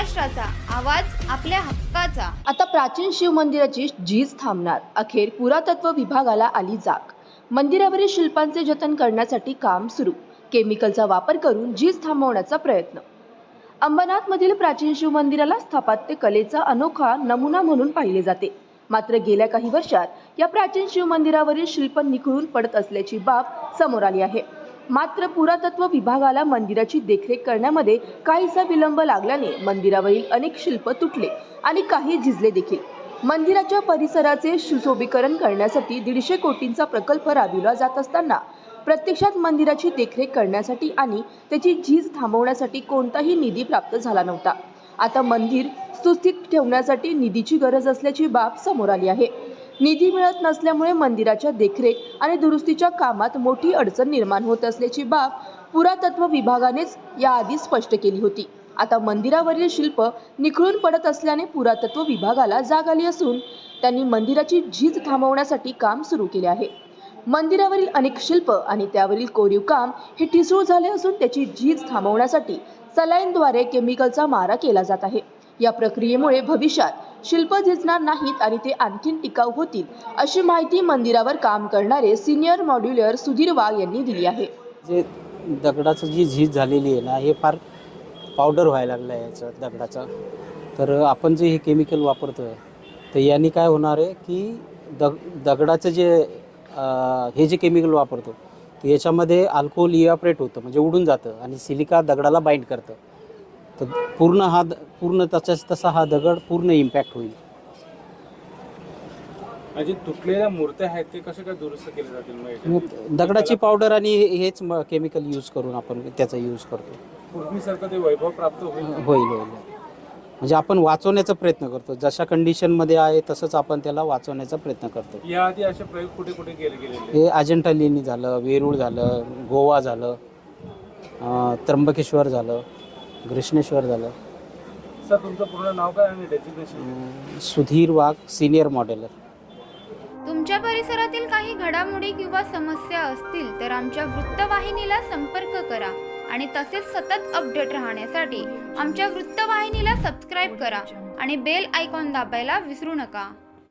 महाराष्ट्राचा आवाज आपल्या हक्काचा। आता प्राचीन शिव मंदिराची झीज थांबणार। अखेर पुरातत्व विभागाला आली जाग। मंदिरावरील शिल्पांचे जतन करण्यासाठी काम सुरू। केमिकलचा वापर करून झीज थांबवण्याचा प्रयत्न। अंबरनाथ मधील प्राचीन शिव मंदिराला स्थापत्य कलेचा अनोखा नमुना म्हणून पाहिले जाते। मात्र गेल्या काही वर्षात या प्राचीन शिव मंदिरावरील शिल्प निखळून पडत असल्याची बाब समोर आली आहे। मात्र पुरातत्व विभागाला मंदिराची देखरेख करण्यामध्ये काहीसा विलंब लागल्याने मंदिरावरील अनेक शिल्प तुटले आणि काही झिजले देखील। मंदिराच्या परिसराचे सुशोभीकरण करण्यासाठी 150 कोटींचा प्रकल्प राबविला जात असताना प्रत्यक्षात मंदिराची देखरेख करण्यासाठी आणि त्याची झीज थांबवण्यासाठी कोणताही निधी प्राप्त झाला नव्हता। आता मंदिर सुस्थितीत ठेवण्यासाठी निधीची गरज असल्याची बाब समोर आली आहे। निधी मिळत नसल्यामुळे मंदिराच्या देखरेख आणि दुरुस्तीच्या कामात मोठी अडचण निर्माण होत असल्याची बाब पुरातत्व विभागानेच याआधी स्पष्ट केली होती। आता मंदिरावरील शिल्प निखळून पडत असल्याने पुरातत्व विभागाला जाग आली असून त्यांनी मंदिराची झीज थांबवण्यासाठी काम सुरू केले आहे। मंदिरावरील अनेक शिल्प आणि त्यावरील कोरीव काम हे ठिसूळ झाले असून त्याची झीज थांबवण्यासाठी सलाईनद्वारे केमिकलचा मारा केला जात आहे। या प्रक्रियेमुळे भविष्यात शिल्प झिजणार नाहीत आणि ते आणखीन टिकाऊ होतील, अशी माहिती मंदिरावर काम करणारे सिनियर मॉड्युलर सुधीर वाघ यांनी दिली आहे। जे दगडाचं जी झीज झालेली आहे ना, हे फार पावडर व्हायला लागलं आहे याचं दगडाचं। तर आपण जे हे केमिकल वापरतोय तर यांनी काय होणार आहे की दगडाचं जे हे जे केमिकल वापरतो तर याच्यामध्ये अल्कोहोल इव्हॅपोरेट होतं, म्हणजे उडून जातं आणि सिलिका दगडाला बाइंड करतं। तर पूर्ण तसाच तसा हा दगड पूर्ण इम्पॅक्ट होईल। म्हणजे तुटलेल्या मूर्त्या आहेत ते कसे काय दुरुस्त केले जातील? दगडाची पावडर आणि हेच केमिकल यूज करून आपण त्याचा यूज करतो। पूर्वीसारखं ते वैभव प्राप्त होईल होईल म्हणजे आपण वाचवण्याचा प्रयत्न करतो। जशा कंडिशनमध्ये आहे तसंच आपण त्याला वाचवण्याचा प्रयत्न करतो। याआधी असे प्रयोग कुठे कुठे गेले? हे अजिंठा लेणी झालं, वेरूळ झालं, गोवा झालं, त्र्यंबकेश्वर झालं, घृष्णेश्वर झालं। सर, तुमचं पूर्ण नाव काय आणि डेजिग्नेशन? सुधीर वाघ, सिनियर मॉडेलर। तुमच्या परिसरातील काही घडामोडी किंवा समस्या असतील तर आमच्या वृत्तवाहिनीला संपर्क करा आणि तसेच सतत अपडेट राहण्यासाठी आमच्या वृत्तवाहिनीला सबस्क्राईब करा आणि बेल आयकॉन दाबायला विसरू नका।